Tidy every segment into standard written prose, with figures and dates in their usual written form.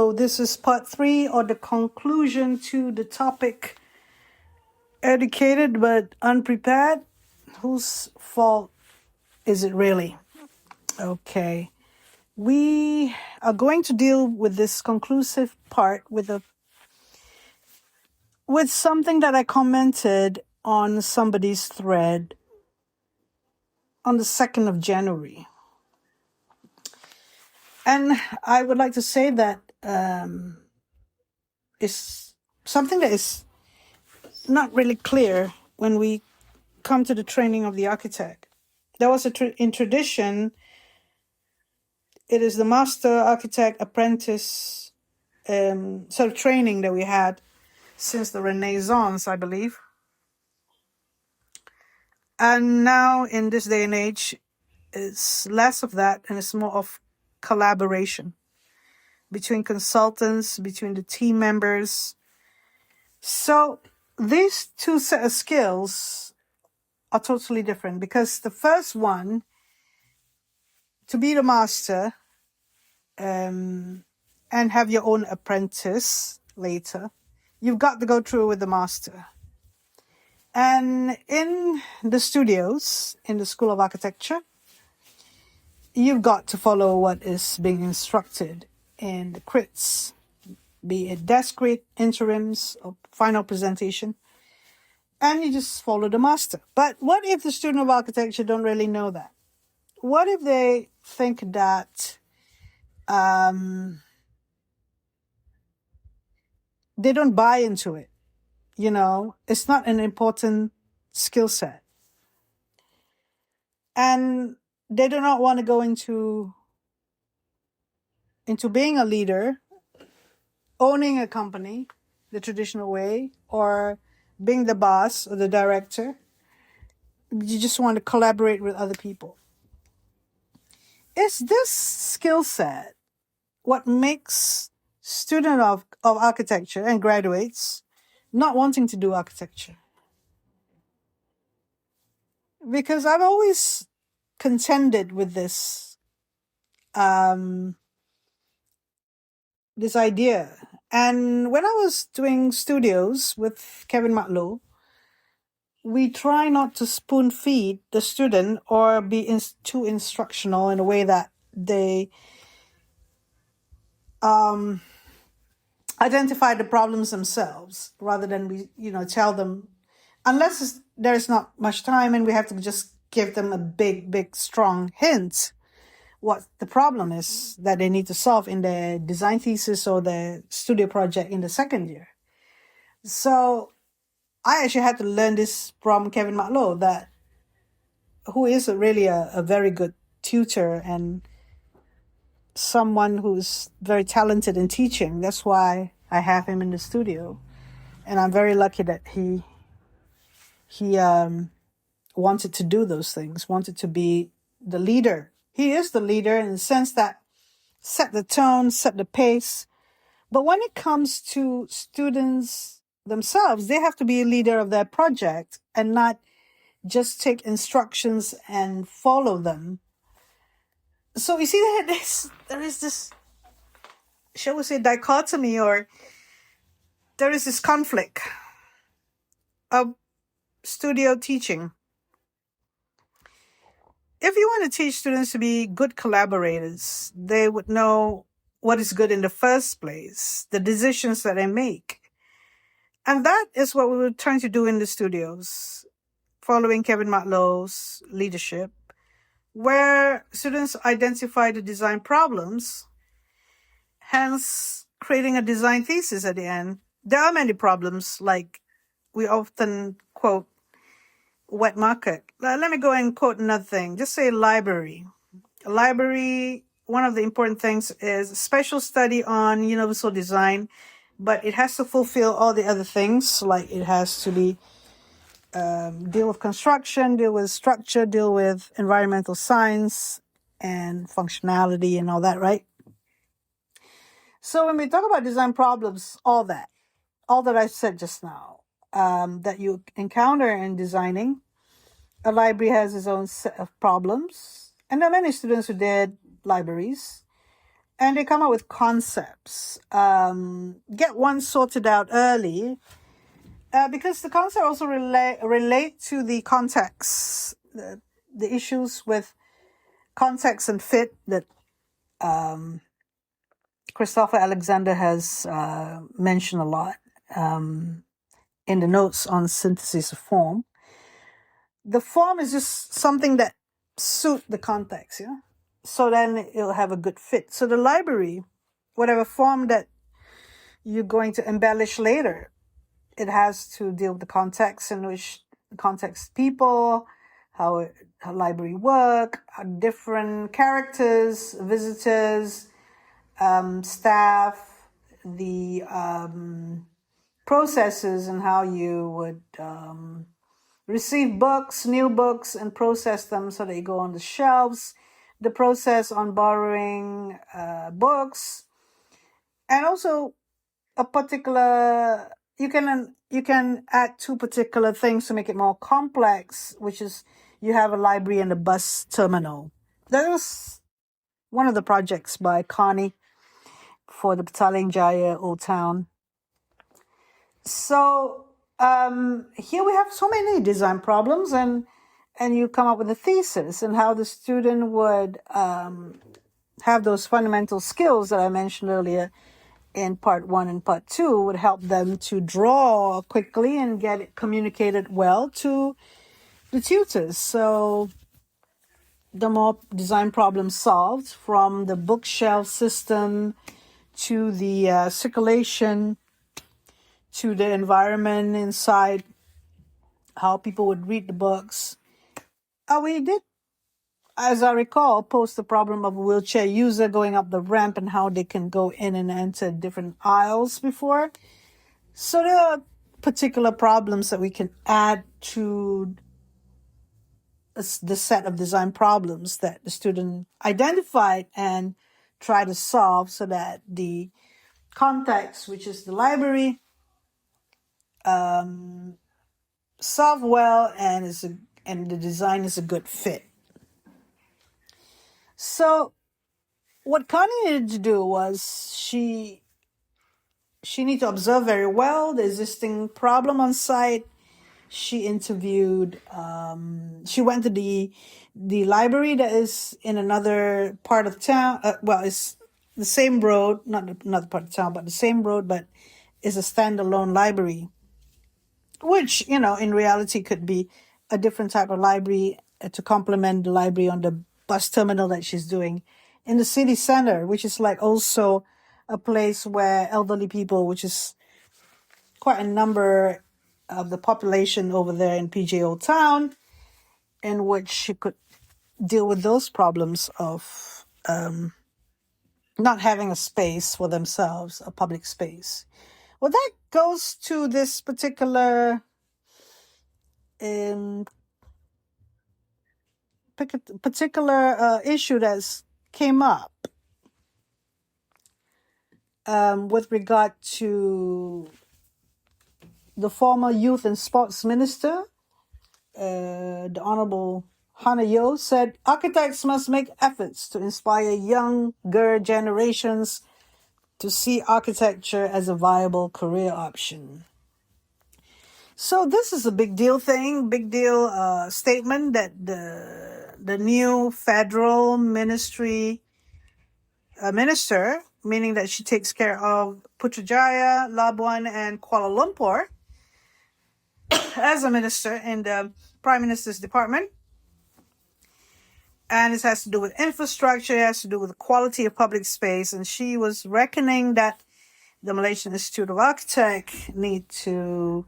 So this is part 3 or the conclusion to the topic educated but unprepared. Whose fault is it really? Okay. We are going to deal with this conclusive part with something that I commented on somebody's thread on the 2nd of January. And I would like to say that it's something that is not really clear when we come to the training of the architect. There was in tradition, it is the master-apprentice sort of training that we had since the Renaissance, I believe. And now in this day and age, it's less of that and it's more of collaboration between consultants, between the team members. So these two set of skills are totally different, because the first one, to be the master and have your own apprentice later, you've got to go through with the master. And in the studios, in the School of Architecture, you've got to follow what is being instructed in the crits, be it desk crit, interims, or final presentation, and you just follow the master. But what if the student of architecture don't really know that? What if they think that they don't buy into it? You know, it's not an important skill set. And they do not want to go into being a leader, owning a company the traditional way, or being the boss or the director. You just want to collaborate with other people. Is this skill set what makes students of architecture and graduates not wanting to do architecture? Because I've always contended with this this idea. And when I was doing studios with Kevin Matlow, we try not to spoon feed the student or be too instructional in a way that they identify the problems themselves, rather than we tell them, unless there's not much time and we have to just give them a big strong hint what the problem is that they need to solve in their design thesis or their studio project in the second year. So I actually had to learn this from Kevin Matlow, who is really a very good tutor and someone who's very talented in teaching. That's why I have him in the studio. And I'm very lucky that he wanted to do those things, wanted to be the leader. He is the leader in the sense that set the tone, set the pace. But when it comes to students themselves, they have to be a leader of their project and not just take instructions and follow them. So you see that there is this, shall we say, dichotomy, or there is this conflict of studio teaching. If you want to teach students to be good collaborators, they would know what is good in the first place, the decisions that they make. And that is what we were trying to do in the studios, following Kevin Matlow's leadership, where students identify the design problems, hence creating a design thesis at the end. There are many problems, like we often quote wet market. Let me go and quote another thing. Just say library. A library, one of the important things is special study on universal design, but it has to fulfill all the other things, like it has to be deal with construction, deal with structure, deal with environmental science and functionality and all that, right? So when we talk about design problems, all that I said just now, that you encounter in designing, a library has its own set of problems. And there are many students who did libraries. and they come up with concepts. Get one sorted out early, because the concepts also relate to the context, the issues with context and fit that Christopher Alexander has mentioned a lot in the notes on synthesis of form. The form is just something that suit the context, yeah. So then it'll have a good fit. So the library, whatever form that you're going to embellish later, it has to deal with the context in which the context people, how library work, how different characters, visitors, staff, the processes, and how you would receive books, new books, and process them so they go on the shelves, the process on borrowing books, and also a particular, you can add two particular things to make it more complex, which is you have a library and a bus terminal. That was one of the projects by Connie for the Petaling Jaya Old Town. So here we have so many design problems, and you come up with a thesis and how the student would have those fundamental skills that I mentioned earlier in part 1 and part 2 would help them to draw quickly and get it communicated well to the tutors. So the more design problems solved, from the bookshelf system to the circulation, to the environment inside, how people would read the books. We did, as I recall, post the problem of a wheelchair user going up the ramp and how they can go in and enter different aisles before. So there are particular problems that we can add to the set of design problems that the student identified and try to solve, so that the context, which is the library, solve well, and the design is a good fit. So what Connie needed to do was she needed to observe very well the existing problem on site. She interviewed, she went to the library that is in another part of town. It's the same road, not another part of town, but the same road, but is a standalone library, which, in reality could be a different type of library to complement the library on the bus terminal that she's doing in the city center, which is like also a place where elderly people, which is quite a number of the population over there in PJ Old Town, in which she could deal with those problems of not having a space for themselves, a public space. Well, that goes to this particular issue that's came up with regard to the former youth and sports minister, the Honorable Hannah Yo, said architects must make efforts to inspire younger generations to see architecture as a viable career option. So this is a big deal statement that the new federal minister, meaning that she takes care of Putrajaya, Labuan, and Kuala Lumpur, as a minister in the Prime Minister's department. And it has to do with infrastructure, it has to do with the quality of public space. And she was reckoning that the Malaysian Institute of Architects need to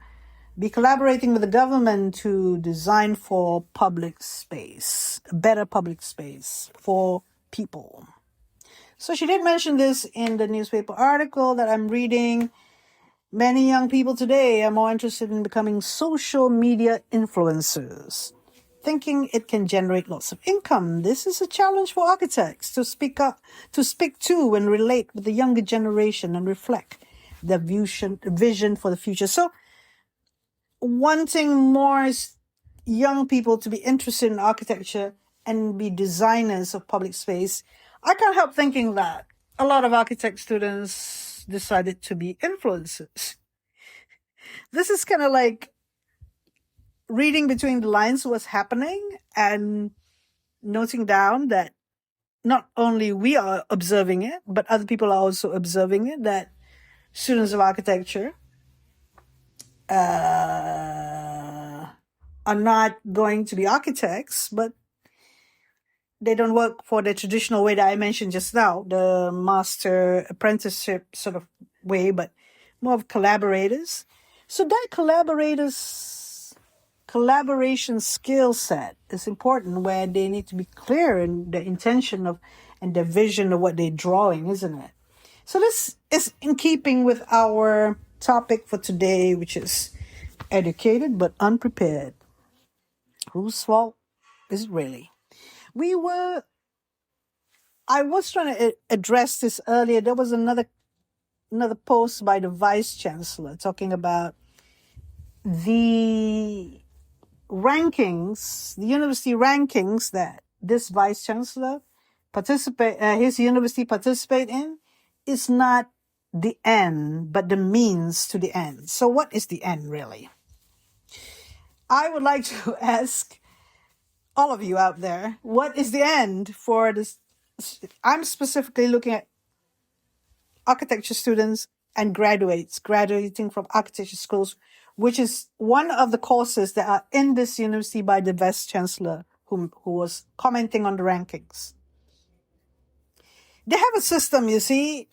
be collaborating with the government to design for public space, a better public space for people. So she did mention this in the newspaper article that I'm reading. Many young people today are more interested in becoming social media influencers, thinking it can generate lots of income. This is a challenge for architects to speak to and relate with the younger generation and reflect their vision for the future. So wanting more young people to be interested in architecture and be designers of public space, I can't help thinking that a lot of architect students decided to be influencers. This is kind of like reading between the lines what's happening and noting down that not only we are observing it, but other people are also observing it, that students of architecture are not going to be architects, but they don't work for the traditional way that I mentioned just now, the master apprenticeship sort of way, but more of collaborators. So that collaboration skill set is important, where they need to be clear in the intention of and the vision of what they're drawing, isn't it? So this is in keeping with our topic for today, which is educated but unprepared. Whose fault is it really? I was trying to address this earlier. There was another post by the vice chancellor talking about the rankings, the university rankings that this vice chancellor his university participate in, is not the end, but the means to the end. So what is the end really? I would like to ask all of you out there, what is the end for this? I'm specifically looking at architecture students and graduating from architecture schools, which is one of the courses that are in this university by the vice chancellor who was commenting on the rankings. They have a system, you see.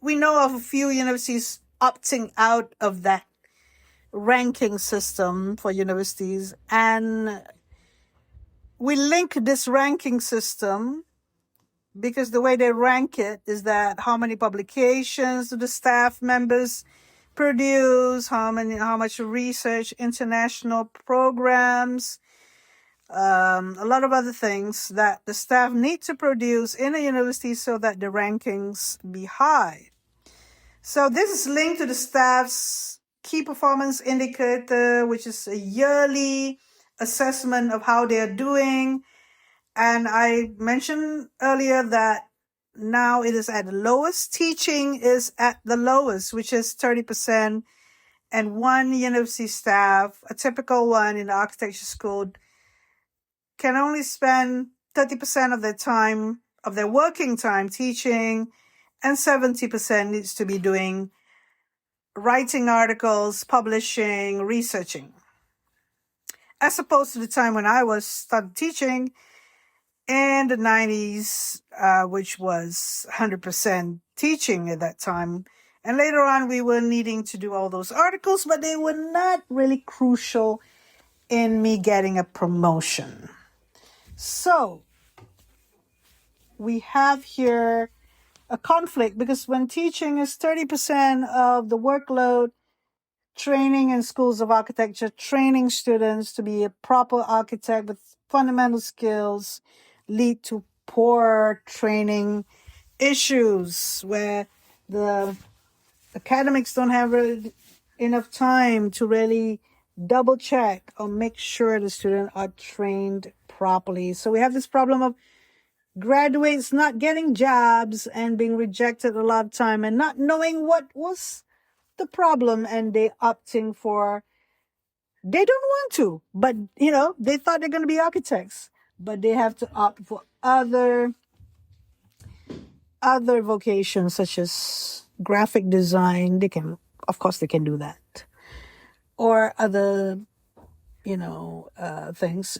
We know of a few universities opting out of that ranking system for universities, and we link this ranking system because the way they rank it is that how many publications do the staff members produce, how much research, international programs, a lot of other things that the staff need to produce in a university so that the rankings be high. So this is linked to the staff's key performance indicator, which is a yearly assessment of how they are doing. And I mentioned earlier that now it is at the lowest. Teaching is at the lowest, which is 30%. And one university staff, a typical one in the architecture school, can only spend 30% of their time, of their working time, teaching, and 70% needs to be doing writing articles, publishing, researching. As opposed to the time when I started teaching in the 90s, which was 100% teaching at that time. And later on, we were needing to do all those articles, but they were not really crucial in me getting a promotion. So we have here a conflict, because when teaching is 30% of the workload, training in schools of architecture, training students to be a proper architect with fundamental skills, lead to poor training issues where the academics don't have really enough time to really double check or make sure the students are trained properly. So we have this problem of graduates not getting jobs and being rejected a lot of time and not knowing what was the problem, and they opting for, they don't want to, but they thought they're going to be architects, but they have to opt for other vocations such as graphic design. They can do that, or other things.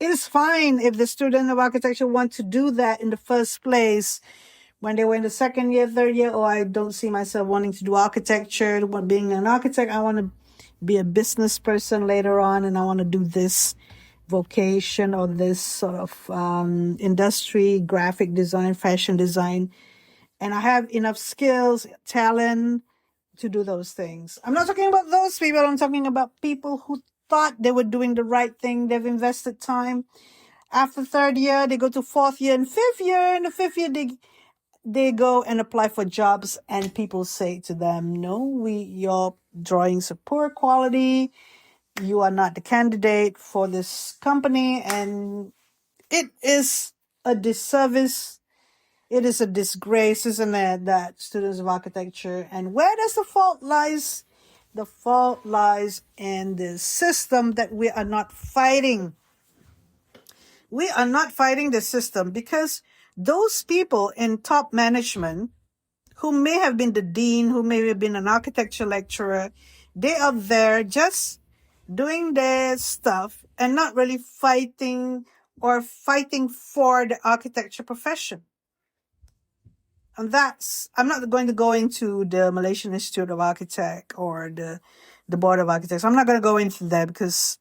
It is fine if the student of architecture want to do that in the first place when they were in the second year, third year. I don't see myself wanting to do architecture, being an architect. I want to be a business person later on, and I want to do this vocation or this sort of industry, graphic design, fashion design, and I have enough skills, talent to do those things. I'm not talking about those people. I'm talking about people who thought they were doing the right thing. They've invested time. After third year, they go to fourth year and fifth year. In the fifth year, they go and apply for jobs, and people say to them, no, your drawings are poor quality. You are not the candidate for this company. And it is a disservice It is a disgrace, isn't it, that students of architecture, and where does the fault lies? The fault lies in the system that we are not fighting. We are not fighting the system because those people in top management who may have been the dean, who may have been an architecture lecturer, they are there just doing their stuff and not really fighting for the architecture profession. And I'm not going to go into the Malaysian Institute of Architects or the Board of Architects. I'm not going to go into that because,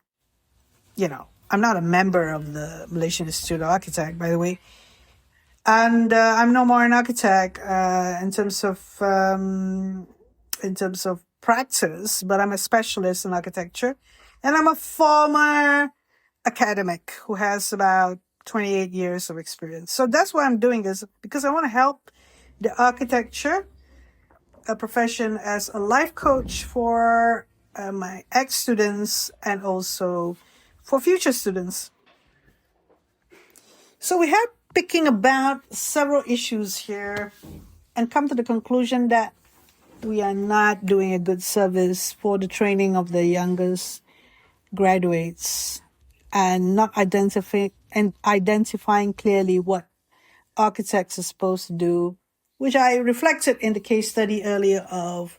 I'm not a member of the Malaysian Institute of Architects, by the way. And I'm no more an architect in terms of practice, but I'm a specialist in architecture. And I'm a former academic who has about 28 years of experience. So that's why I'm doing this, because I want to help the architecture profession as a life coach for my ex-students and also for future students. So we have picking about several issues here and come to the conclusion that we are not doing a good service for the training of the youngest graduates and not identifying clearly what architects are supposed to do, which I reflected in the case study earlier of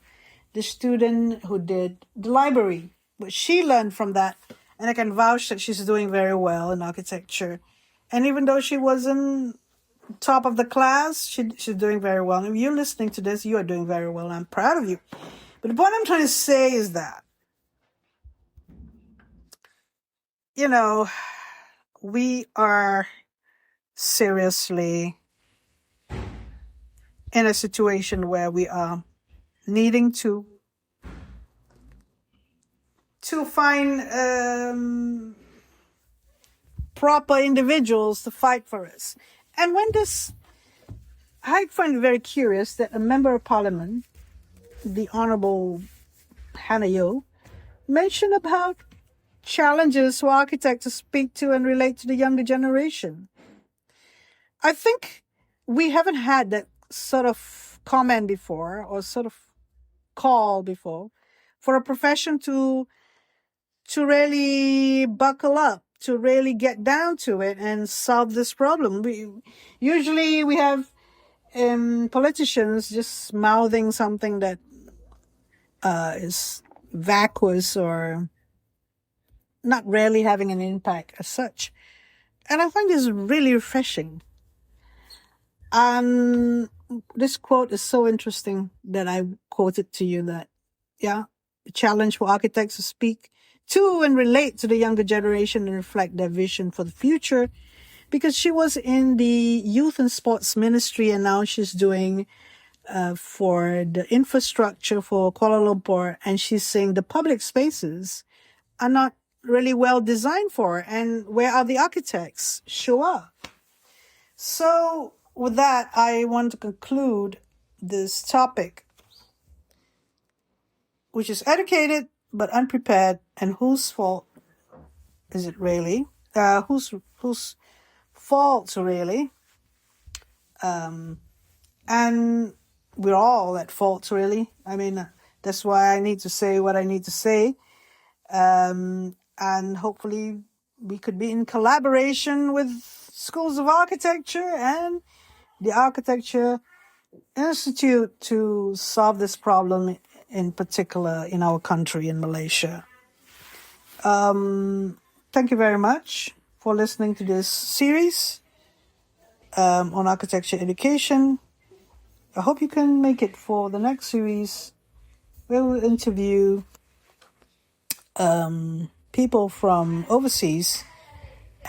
the student who did the library. But she learned from that, and I can vouch that she's doing very well in architecture. And even though she wasn't top of the class, she's doing very well. And if you're listening to this, you are doing very well. I'm proud of you. But the point I'm trying to say is that, we are seriously in a situation where we are needing to find proper individuals to fight for us. And I find it very curious that a member of parliament, the Honorable Hannah Yo, mentioned about challenges for architects to speak to and relate to the younger generation. I think we haven't had that sort of comment before or sort of call before for a profession to really buckle up, to really get down to it and solve this problem. Usually we have politicians just mouthing something that is vacuous or not really having an impact as such. And I find this really refreshing. This quote is so interesting that I quoted to you that, the challenge for architects to speak to and relate to the younger generation and reflect their vision for the future. Because she was in the youth and sports ministry and now she's doing for the infrastructure for Kuala Lumpur, and she's saying the public spaces are not really well designed for her, and where are the architects? Show up. So with that, I want to conclude this topic, which is educated but unprepared, and whose fault is it really? Whose fault really? And we're all at fault, really. I mean, that's why I need to say what I need to say. And hopefully we could be in collaboration with schools of architecture and the Architecture Institute to solve this problem, in particular in our country, in Malaysia. Thank you very much for listening to this series on architecture education. I hope you can make it for the next series. We will interview people from overseas,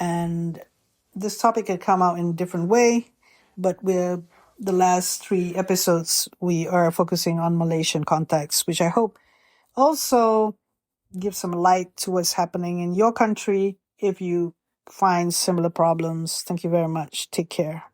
and this topic had come out in a different way, but the last 3 episodes we are focusing on Malaysian context, which I hope also gives some light to what's happening in your country if you find similar problems. Thank you very much. Take care.